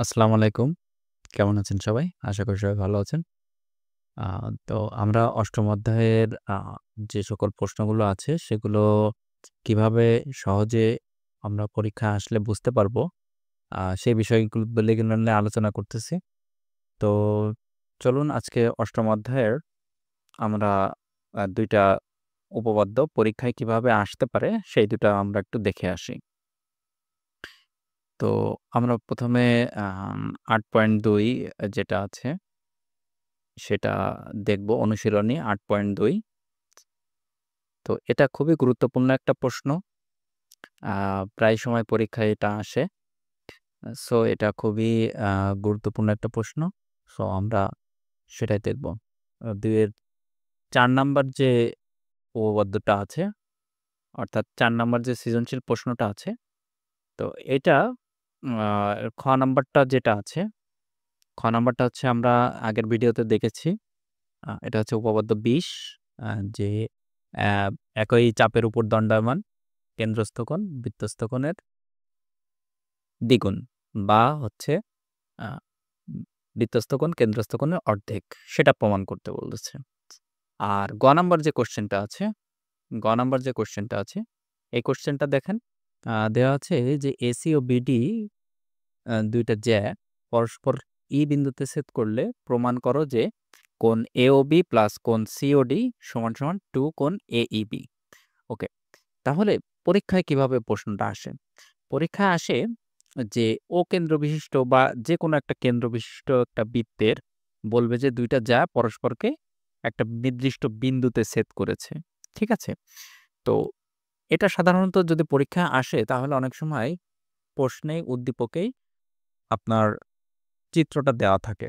আসসালামু আলাইকুম। কেমন আছেন সবাই? আশা করি সবাই ভালো আছেন। আ তো আমরা ৮ম অধ্যায়ের যে সকল প্রশ্নগুলো আছে সেগুলো কিভাবে সহজে আমরা পরীক্ষায় আসলে বুঝতে পারবো, সেই বিষয়গুলো নিয়ে আলোচনা করতেছি। তো চলুন আজকে ৮ম অধ্যায়ের আমরা ২ টা উপপাদ্য পরীক্ষায় কিভাবে আসতে পারে সেই ২ টা আমরা একটু দেখে আসি। তো আমরা ১ম এ ৮.২ যেটা আছে সেটা দেখব অনুশীলনী ৮.২। তো এটা খুবই গুরুত্বপূর্ণ একটা প্রশ্ন। আ প্রায় সময় পরীক্ষায় এটা আসে। সো এটা খুবই আ গুরুত্বপূর্ণ একটা প্রশ্ন। সো আমরা সেটাই দেখব। ২ এর ৪ নাম্বার যে উপপাদ্যটা আছে, অর্থাৎ ৪ নাম্বার যে সৃজনশীল প্রশ্নটা আছে, তো এটা আ খ নাম্বারটা যেটা আছে, খ নাম্বারটা হচ্ছে আমরা আগের ভিডিওতে দেখেছি। এটা হচ্ছে উপপাদ্য ২০, আ যে অ্যা একই চাপের উপর দণ্ডায়মান কেন্দ্রস্থ কোণ বৃত্তস্থ কোণের দ্বিগুণ বা হচ্ছে আ বৃত্তস্থ কোণ কেন্দ্রস্থ কোণের অর্ধেক, সেটা প্রমাণ করতে বলেছে। আর গ নাম্বার যে কোয়েশ্চেনটা আছে, এই কোয়েশ্চেনটা দেখেন, দেওয়া আছে যে এসি ও বিডি ২ টা জ্যা পরস্পর ই বিন্দুতে ছেদ করলে প্রমাণ করো যে কোণ এওবি প্লাস কোণ সিওডি সমান, সমান 2 কোণ এইবি। ওকে। তাহলে পরীক্ষায় কিভাবে প্রশ্নটা আসে? পরীক্ষায় আসে যে ও কেন্দ্র বিশিষ্ট বা যেকোনো একটা কেন্দ্র বিশিষ্ট একটা বৃত্তের বলবে যে ২ টা জ্যা পরস্পরকে একটা নির্দিষ্ট বিন্দুতে ছেদ করেছে। ঠিক আছে? তো এটা সাধারণত যদি পরীক্ষায় আসে তাহলে অনেক সময় প্রশ্নে উদ্দীপকেই আপনার চিত্রটা দেওয়া থাকে।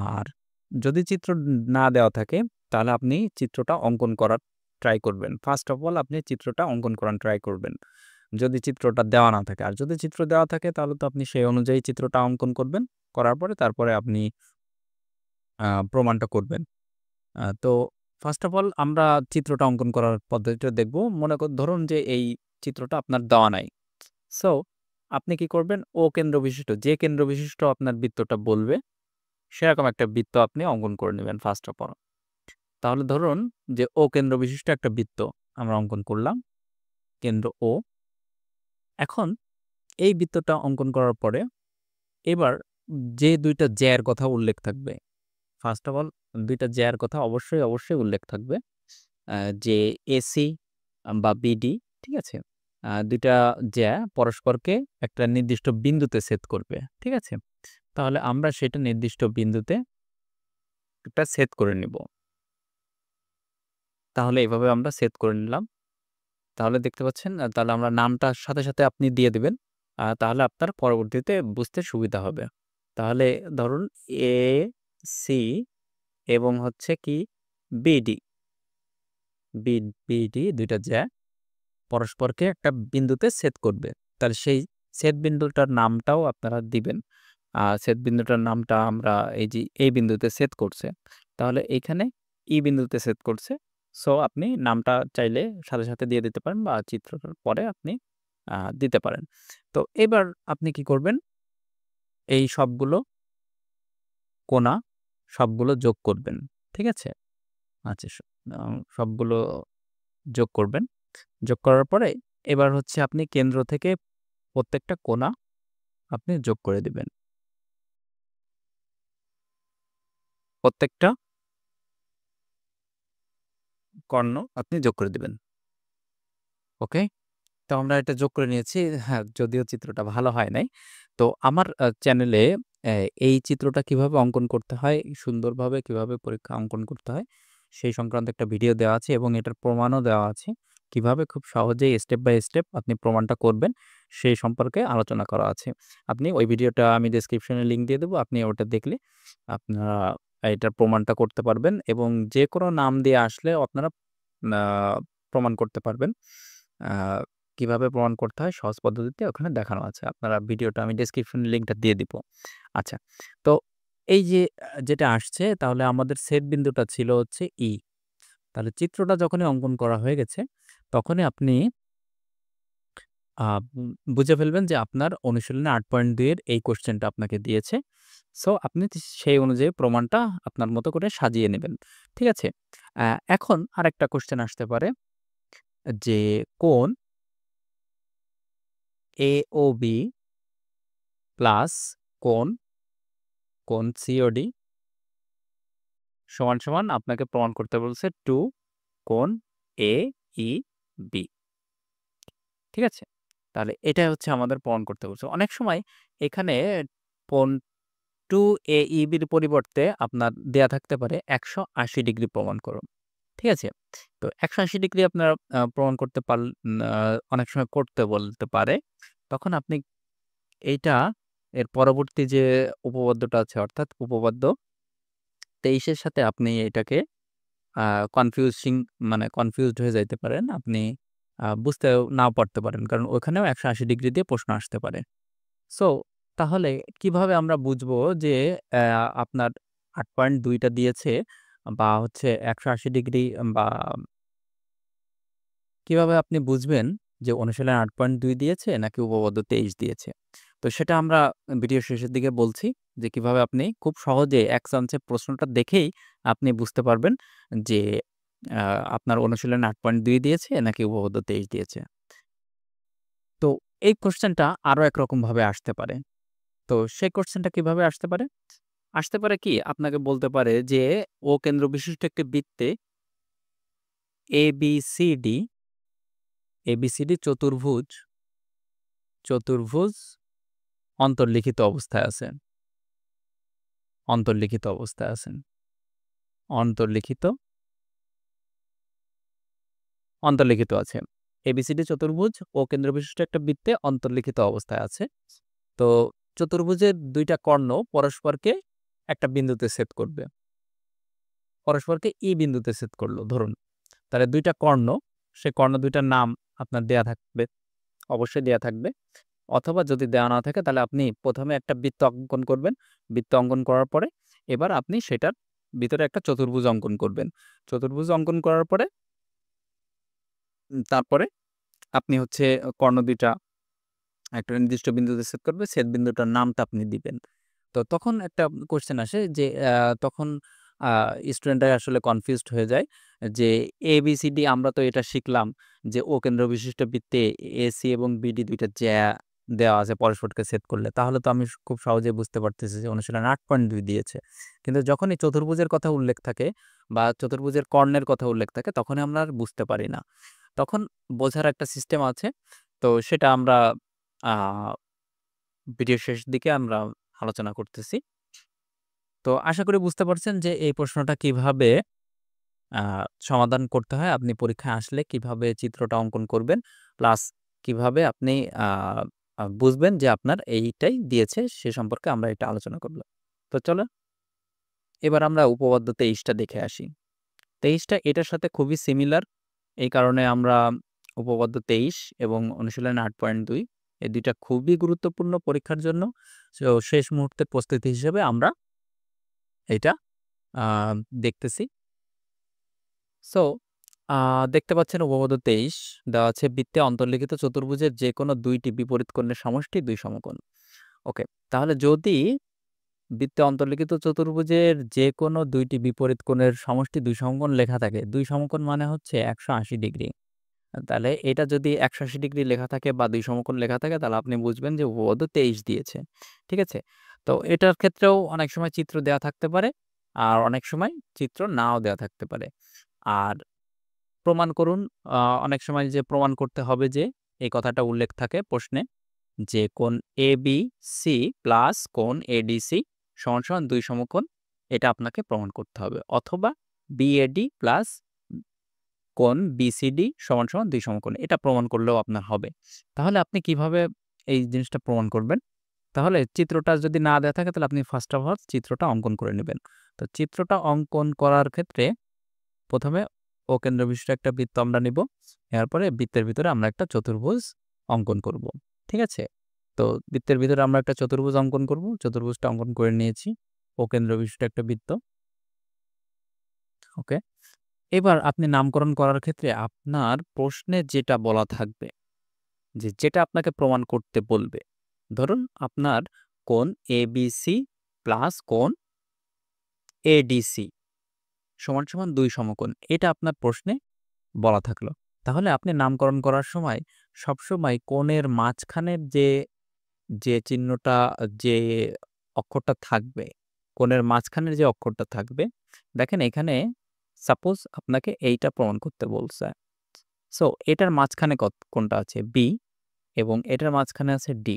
আর যদি চিত্র না দেওয়া থাকে তাহলে আপনি চিত্রটা অঙ্কন করার ট্রাই করবেন। ফার্স্ট অফ অল আপনি চিত্রটা অঙ্কন করার ট্রাই করবেন। যদি চিত্রটা দেওয়া না থাকে। আর যদি চিত্র দেওয়া থাকে তাহলে তো আপনি সেই অনুযায়ী চিত্রটা অঙ্কন করবেন। করার পরে তারপরে আপনি প্রমাণটা করবেন। তো ফার্স্ট অফ অল আমরা চিত্রটা অঙ্কন করার পদ্ধতিটা দেখব। মনে ধরুন যে এই চিত্রটা আপনার দেওয়া নাই। সো আপনি কি করবেন? ও কেন্দ্র বিশিষ্ট যে কেন্দ্র বিশিষ্ট আপনার বৃত্তটা বলবে সেরকম একটা বৃত্ত আপনি অঙ্কন করে নিবেন ফার্স্ট অফ অল। তাহলে ধরুন যে ও কেন্দ্র বিশিষ্ট একটা বৃত্ত আমরা অঙ্কন করলাম, কেন্দ্র ও। এখন এই বৃত্তটা অঙ্কন করার পরে এবার যে ২ টা জ্যার কথা উল্লেখ থাকবে, ফার্স্ট অফ অল ২ টা জ্যার কথা অবশ্যই উল্লেখ থাকবে। যে এসি বা বিডি, ঠিক আছে? ২ টা জ্যা পরস্পরকে একটা নির্দিষ্ট বিন্দুতে ছেদ করবে, ঠিক আছে? তাহলে আমরা সেটা নির্দিষ্ট বিন্দুতে একটা ছেদ করে নিব। তাহলে এভাবে আমরা ছেদ করে নিলাম। তাহলে দেখতে পাচ্ছেন, তাহলে আমরা নামটার সাথে আপনি দিয়ে দিবেন। তাহলে আপনার পরবর্তীতে বুঝতে সুবিধা হবে। তাহলে ধরুন এ, সি এবং হচ্ছে কি বিডি, বিডি ২ টা জ্যা পরস্পরকে একটা বিন্দুতে ছেদ করবে। তাহলে সেই ছেদ বিন্দুটার নামটাও আপনারা দিবেন। ছেদ বিন্দুটার নামটা আমরা এই বিন্দুতে ছেদ করছে। তাহলে এইখানে ই বিন্দুতে ছেদ করছে। সো আপনি নামটা চাইলে সাথে দিয়ে দিতে পারেন বা চিত্রটার পরে আপনি দিতে পারেন। তো এবার আপনি কি করবেন? এই সবগুলো কোণা সবগুলো যোগ করবেন। ঠিক আছে? আচ্ছা, সবগুলো যোগ করবেন। যোগ করার পরে এবার হচ্ছে আপনি কেন্দ্র থেকে প্রত্যেকটা কোণা আপনি যোগ করে দিবেন। প্রত্যেকটা কর্ণ আপনি যোগ করে দিবেন। ওকে? তো আমরা এটা যোগ করে নিয়েছি। হ্যাঁ, যদিও চিত্রটা ভালো হয় নাই। তো আমার চ্যানেলে অ্যা এই চিত্রটা কিভাবে অঙ্কন করতে হয়, সুন্দরভাবে কিভাবে পরীক্ষা অঙ্কন করতে হয়, সেই সংক্রান্ত একটা ভিডিও দেওয়া আছে এবং এটার প্রমাণও দেওয়া আছে। কিভাবে খুব সহজেই স্টেপ বাই স্টেপ আপনি প্রমাণটা করবেন, সেই সম্পর্কে আলোচনা করা আছে। আপনি ওই ভিডিওটা আমি ডেসক্রিপশনে লিংক দিয়ে দেব। আপনি ওটা দেখলে আপনারা এটার প্রমাণটা করতে পারবেন এবং যেকোনো নাম দিয়ে আসলে আপনারা আ প্রমাণ করতে পারবেন। আ কিভাবে প্রমাণ করতে হয় সহজ পদ্ধতিতে ওখানে দেখানো আছে। আপনারা ভিডিওটা আমি ডেসক্রিপশন লিংকটা দিয়ে দিব। আচ্ছা। তো এই যে যেটা আসছে তাহলে আমাদের ছেদ বিন্দুটা ছিল হচ্ছে ই। তাহলে চিত্রটা যখনই অঙ্কন করা হয়ে গেছে, তখনই আপনি বুঝে ফেলবেন যে আপনার অনুশীলনে ৮.২ এর এই কোয়েশ্চেনটা আপনাকে দিয়েছে। সো আপনি সেই অনুযায়ী প্রমাণটা আপনার মতো করে সাজিয়ে নেবেন। ঠিক আছে? আ এখন আরেকটা কোয়েশ্চেন আসতে পারে যে কোণ AOB প্লাস কোণ COD সমান আপনাকে প্রমাণ করতে বলছে 2 কোণ AEB। ঠিক আছে? তাহলে এটাই হচ্ছে আমাদের প্রমাণ করতে বলছে। অনেক সময় এখানে কোণ 2AEB র পরিবর্তে আপনার দেয়া থাকতে পারে ১৮০ ডিগ্রি প্রমাণ করুন। ঠিক আছে? তো ১৮০ ডিগ্রি আপনার প্রমাণ করতে আ অনেক সময় করতে বলতে পারে। তখন আপনি এইটা এর পরবর্তী যে উপপাদ্যটা আছে অর্থাৎ উপপাদ্য ২৩ এর সাথে আপনি এটাকে আ কনফিউজিং মানে কনফিউজড হয়ে যাইতে পারেন। আপনি বুঝতেও নাও পারতে পারেন। কারণ ওখানেও ১৮০ ডিগ্রি দিয়ে প্রশ্ন আসতে পারে। সো তাহলে কিভাবে আমরা বুঝবো যে আপনার ৮.২ টা দিয়েছে বা হচ্ছে ১৮০ ডিগ্রি বা কিভাবে আপনি বুঝবেন যে অনুশীলন ৮.২ দিয়েছে নাকি উপপাদ্য ২৩ দিয়েছে? তো সেটা আমরা ভিডিও শেষের দিকে বলছি যে কিভাবে আপনি খুব সহজে এক চান্সে প্রশ্নটা দেখেই আপনি বুঝতে পারবেন যে আ আপনার অনুশীলনে ৮.২ দিয়েছে নাকি উপপাদ্য ২৩ দিয়েছে। তো এই কোয়েশ্চেনটা আরো একরকমভাবে আসতে পারে। তো সেই কোয়েশ্চেনটা কিভাবে আসতে পারে? আসতে পারে কি? আপনাকে বলতে পারে যে ও কেন্দ্র বিশিষ্ট একটি বৃত্তে ABCD, ABCD চতুর্ভুজ অন্তর্লিখিত অবস্থায় আছে। অন্তর্লিখিত অবস্থায় আছেন। অন্তর্লিখিত, অন্তর্লিখিত আছে। ABCD চতুর্ভুজ ও কেন্দ্র বিশিষ্ট একটা বৃত্তে অন্তর্লিখিত অবস্থায় আছে। তো চতুর্ভুজের ২ টা কর্ণ পরস্পরকে একটা বিন্দুতে ছেদ করবে। পরস্পরকে E বিন্দুতে ছেদ করল ধরুন। তাহলে ২ টা কর্ণ, সে কর্ণ ২ টার নাম আপনার দেয়া থাকবে। অবশ্যই দেয়া থাকবে। অথবা যদি দেওয়া না থাকে তাহলে আপনি ১ম এ একটা বৃত্ত অঙ্কন করবেন। বৃত্ত অঙ্কন করার পরে এবার আপনি সেটার ভিতরে একটা চতুর্ভুজ অঙ্কন করবেন। চতুর্ভুজ অঙ্কন করার পরে তারপরে আপনি হচ্ছে কর্ণ ২ টা একটা নির্দিষ্ট বিন্দুতে ছেদ করবে। ছেদ বিন্দুটার নামটা আপনি দিবেন। তো তখন একটা কোয়েশ্চেন আসে যে তখন আ স্টুডেন্টরা আসলে কনফিউজড হয়ে যায় যে ABCD আমরা তো এটা শিখলাম যে ও কেন্দ্র বিশিষ্ট বৃত্তে AC এবং BD ২ টা জ্যা দেওয়া আছে পরস্পরকে ছেদ করলে। তাহলে তো আমি খুব সহজেই বুঝতে পারতেছি যে অনুশীলনে ৮.২ দিয়েছে। কিন্তু যখনই চতুর্ভুজের কথা উল্লেখ থাকে বা চতুর্ভুজের কর্ণের কথা উল্লেখ থাকে তখনই আমরা আর বুঝতে পারি না। তখন বোঝার একটা সিস্টেম আছে। তো সেটা আমরা আ ভিডিওর শেষের দিকে আমরা আলোচনা করতেছি। তো আশা করি বুঝতে পারছেন যে এই প্রশ্নটা কিভাবে আ সমাধান করতে হয়। আপনি পরীক্ষায় আসলে কিভাবে চিত্রটা অঙ্কন করবেন। প্লাস কিভাবে আপনি আ আ বুঝবেন যে আপনার এইটাই দিয়েছে সে সম্পর্কে আমরা এটা আলোচনা করব। তো চলো এবার আমরা উপপাদ্য ২৩ টা দেখে আসি। ২৩ টা এটার সাথে খুবই সিমিলার। এই কারণে আমরা উপপাদ্য ২৩ এবং অনুশীলন ৮.২ এই ২ টা খুবই গুরুত্বপূর্ণ পরীক্ষার জন্য। সো শেষ মুহূর্তের প্রস্তুতি হিসেবে আমরা এইটা আ দেখতেছি। সো আ দেখতে পাচ্ছেন উপপাদ্য ২৩ দেওয়া আছে বৃত্তে অন্তর্লিখিত চতুর্ভুজের যেকোনো ২ টি বিপরীত কোণের সমষ্টি ২ সমকোণ। ওকে। তাহলে যদি বৃত্তে অন্তর্লিখিত চতুর্ভুজের যেকোনো ২ টি বিপরীত কোণের সমষ্টি ২ সমকোণ লেখা থাকে। ২ সমকোণ মানে হচ্ছে ১৮০ ডিগ্রি। তাহলে এটা যদি ১৮০ ডিগ্রি লেখা থাকে বা ২ সমকোণ লেখা থাকে তাহলে আপনি বুঝবেন যে উপপাদ্য ২৩ দিয়েছে। ঠিক আছে? তো এটার ক্ষেত্রেও অনেক সময় চিত্র দেয়া থাকতে পারে। আর অনেক সময় চিত্র নাও দেয়া থাকতে পারে। আর প্রমাণ করুন অনেক সময় যে প্রমাণ করতে হবে যে এই কথাটা উল্লেখ থাকে প্রশ্নে যে কোণ ABC প্লাস কোণ ADC সমান ২ সমকোণ এটা আপনাকে প্রমাণ করতে হবে। অথবা BAD প্লাস কোণ BCD সমান ২ সমকোণ। এটা প্রমাণ করলেও আপনার হবে। তাহলে আপনি কিভাবে এই জিনিসটা প্রমাণ করবেন? তাহলে চিত্রটা যদি না দেয়া থাকে তাহলে আপনি ফার্স্ট অফ অল চিত্রটা অঙ্কন করে নিবেন। তো চিত্রটা অঙ্কন করার ক্ষেত্রে ১ম এ ও কেন্দ্র বিশিষ্ট একটা বৃত্ত আমরা নিব। নেওয়ার পরে বৃত্তের ভিতরে আমরা একটা চতুর্ভুজ অঙ্কন করব। ঠিক আছে? তো বৃত্তের ভিতরে আমরা একটা চতুর্ভুজ অঙ্কন করব। চতুর্ভুজটা অঙ্কন করে নিয়েছি। ও কেন্দ্র বিশিষ্ট একটা বৃত্ত। ওকে? এবার আপনি নামকরণ করার ক্ষেত্রে আপনার প্রশ্নে যেটা বলা থাকবে যে যেটা আপনাকে প্রমাণ করতে বলবে। ধরুন আপনার কোণ এবিসি প্লাস কোণ এডিসি সমান, সমান ২ সমকোণ। এটা আপনার প্রশ্নে বলা থাকলো। তাহলে আপনি নামকরণ করার সময় সবসময় কোণের মাঝখানের যে চিহ্নটা, যে অক্ষরটা থাকবে, কোণের মাঝখানের যে অক্ষরটা থাকবে, দেখেন এখানে সাপোজ আপনাকে এইটা প্রমাণ করতে বলছে। সো এটার মাঝখানে কোনটা আছে? বি, এবং এটার মাঝখানে আছে ডি।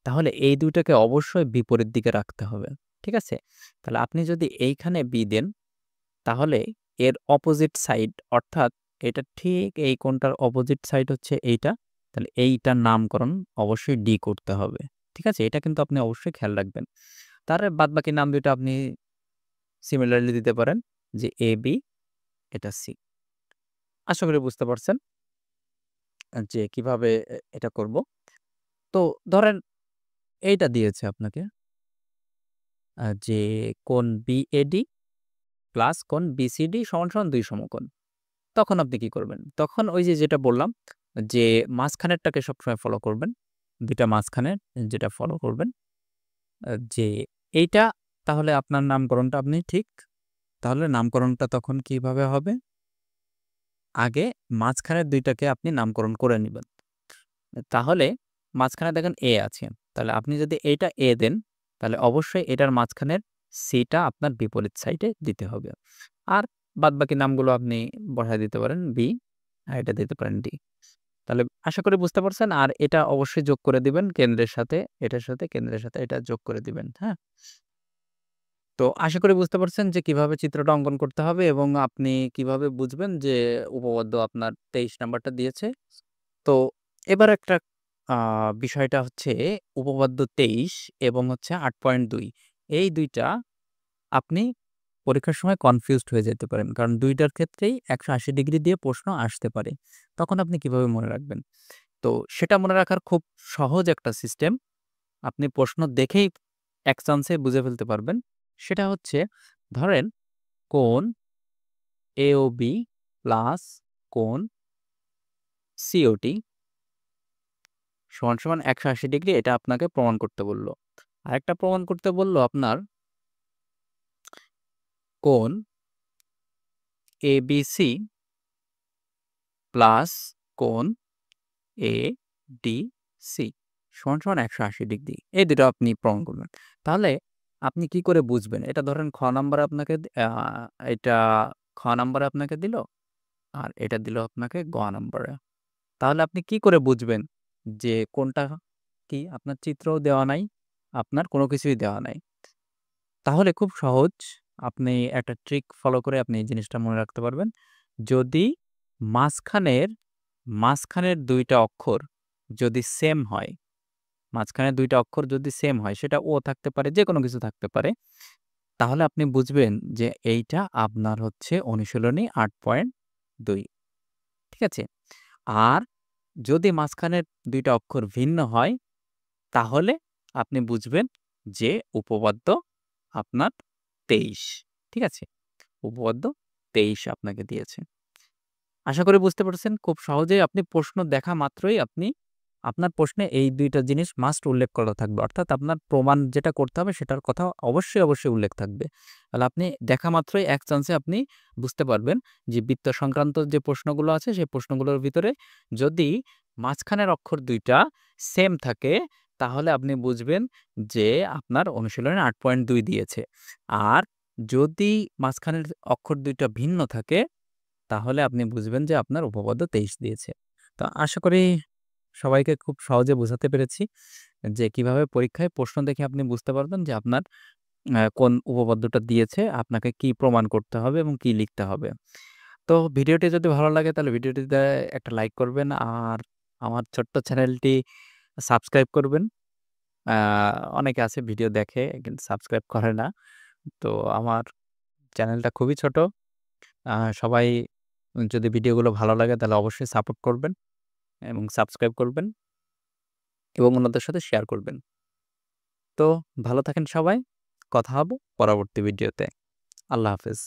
তাহলে এই ২ টাকে অবশ্যই বিপরীত দিকে রাখতে হবে। ঠিক আছে? তাহলে আপনি যদি এইখানে বি দেন, তাহলে এর অপোজিট সাইড, অর্থাৎ এটা ঠিক এই কোণটার অপোজিট সাইড হচ্ছে এইটা। তাহলে এইটার নামকরণ অবশ্যই ডি করতে হবে। ঠিক আছে? এটা কিন্তু আপনি অবশ্যই খেয়াল রাখবেন। তার বাদবাকি নাম ২ টা আপনি সিমিলারলি দিতে পারেন, যে এ, বি, এটা সি। আশা করি বুঝতে পারছেন যে কিভাবে এটা করব। তো ধরেন এইটা দিয়েছে আপনাকে, যে কোণ বিএডি প্লাস কোণ বিসিডি সমান, সমান ২ সমকোণ। তখন আপনি কি করবেন? তখন ওই যে যেটা বললাম, যে মাঝখানেরটাকে সবসময় ফলো করবেন। ২ টা মাঝখানের যেটা ফলো করবেন, যে এইটা, তাহলে আপনার নামকরণটা আপনি ঠিক, তাহলে নামকরণটা তখন কিভাবে হবে? আগে মাঝখানের ২ টাকে আপনি নামকরণ করে নিবেন। তাহলে মাঝখানে দেখেন এ আছে। তাহলে আপনি যদি এইটা এ দেন, তাহলে অবশ্যই এটার মাঝখানের সিটা আপনার বিপরীত সাইডে দিতে হবে। আর বাদবাকি নামগুলো আপনি বসায় দিতে পারেন বি, আর এটা দিতে পারেন ডি। তাহলে আশা করি বুঝতে পারছেন। আর এটা অবশ্যই যোগ করে দিবেন কেন্দ্রের সাথে, এটার সাথে, কেন্দ্রের সাথে এটা যোগ করে দিবেন। হ্যাঁ? তো আশা করি বুঝতে পারছেন যে কিভাবে চিত্রটা অঙ্কন করতে হবে, এবং আপনি কিভাবে বুঝবেন যে উপপাদ্য আপনার ২৩ নাম্বারটা দিয়েছে। তো এবার একটা বিষয়টা হচ্ছে, উপপাদ্য ২৩ এবং হচ্ছে ৮.২, এই ২ টা আপনি পরীক্ষার সময় কনফিউজড হয়ে যেতে পারেন। কারণ ২ টার ক্ষেত্রেই ১৮০ ডিগ্রি দিয়ে প্রশ্ন আসতে পারে। তখন আপনি কিভাবে মনে রাখবেন? তো সেটা মনে রাখার খুব সহজ একটা সিস্টেম। আপনি প্রশ্ন দেখেই এক চান্সে বুঝে ফেলতে পারবেন। সেটা হচ্ছে, ধরেন কোণ এওবি প্লাস কোণ সিওটি সমান, সমান ১৮০ ডিগ্রি, এটা আপনাকে প্রমাণ করতে বলল। আরেকটা প্রমাণ করতে বলল আপনার কোণ এবিসি প্লাস কোণ এডিসি সমান, সমান ১৮০ ডিগ্রি। এই ২ টা আপনি প্রমাণ করবেন। তাহলে আপনি কি করে বুঝবেন? এটা ধরেন খ নাম্বারে আপনাকে এটা খ নাম্বারে আপনাকে দিল, আর এটা দিল আপনাকে গ নাম্বারে। তাহলে আপনি কি করে বুঝবেন যে কোনটা কি? আপনার চিত্রও দেওয়া নাই, আপনার কোনো কিছুই দেওয়া নাই। তাহলে খুব সহজ, আপনি একটা ট্রিক ফলো করে আপনি এই জিনিসটা মনে রাখতে পারবেন। যদি মাঝখানের, মাঝখানের ২ টা অক্ষর যদি সেম হয়, মাঝখানের ২ টা অক্ষর যদি সেম হয়, সেটা ও থাকতে পারে, যেকোনো কিছু থাকতে পারে। তাহলে আপনি বুঝবেন যে এইটা আপনার হচ্ছে অনুশীলনী ৮.২। ঠিক আছে? আর যদি মাঝখানের ২ টা অক্ষর ভিন্ন হয়, তাহলে আপনি বুঝবেন যে উপপাদ্য আপনার ২৩। ঠিক আছে? উপপাদ্য ২৩ আপনাকে দিয়েছে। আশা করি বুঝতে পারছেন। খুব সহজেই আপনি প্রশ্ন দেখা মাত্রই আপনি আপনার প্রশ্নে এই ২ টা জিনিস মাস্ট উল্লেখ করা থাকবে। অর্থাৎ আপনার প্রমাণ যেটা করতে হবে সেটার কথা অবশ্যই, অবশ্যই উল্লেখ থাকবে। তাহলে আপনি দেখা মাত্রই এক চান্সে আপনি বুঝতে পারবেন যে বৃত্ত সংক্রান্ত যে প্রশ্নগুলো আছে সেই প্রশ্নগুলোর ভিতরে যদি মাঝখানের অক্ষর ২ টা সেম থাকে, তাহলে আপনি বুঝবেন যে আপনার অনুশীলনে ৮.২ দিয়েছে। আর যদি মাঝখানের অক্ষর ২ টা ভিন্ন থাকে, তাহলে আপনি বুঝবেন যে আপনার উপপাদ্য ২৩ দিয়েছে। তো আশা করি সবাইকে খুব সহজে বোঝাতে পেরেছি যে কিভাবে পরীক্ষায় প্রশ্ন দেখে আপনি বুঝতে পারবেন যে আপনার কোন উপপাদ্যটা দিয়েছে, আপনাকে কি প্রমাণ করতে হবে এবং কি লিখতে হবে। তো ভিডিওটি যদি ভালো লাগে তাহলে ভিডিওটিতে একটা লাইক করবেন, আর আমার ছোট্ট চ্যানেলটি সাবস্ক্রাইব করবেন। আ অনেকে আছে ভিডিও দেখে কিন্তু সাবস্ক্রাইব করে না। তো আমার চ্যানেলটা খুবই ছোট। সবাই যদি ভিডিওগুলো ভালো লাগে তাহলে অবশ্যই সাপোর্ট করবেন এবং সাবস্ক্রাইব করবেন এবং অন্যদের সাথে শেয়ার করবেন। তো ভালো থাকেন সবাই। কথা হবে পরবর্তী ভিডিওতে। আল্লাহ হাফেজ।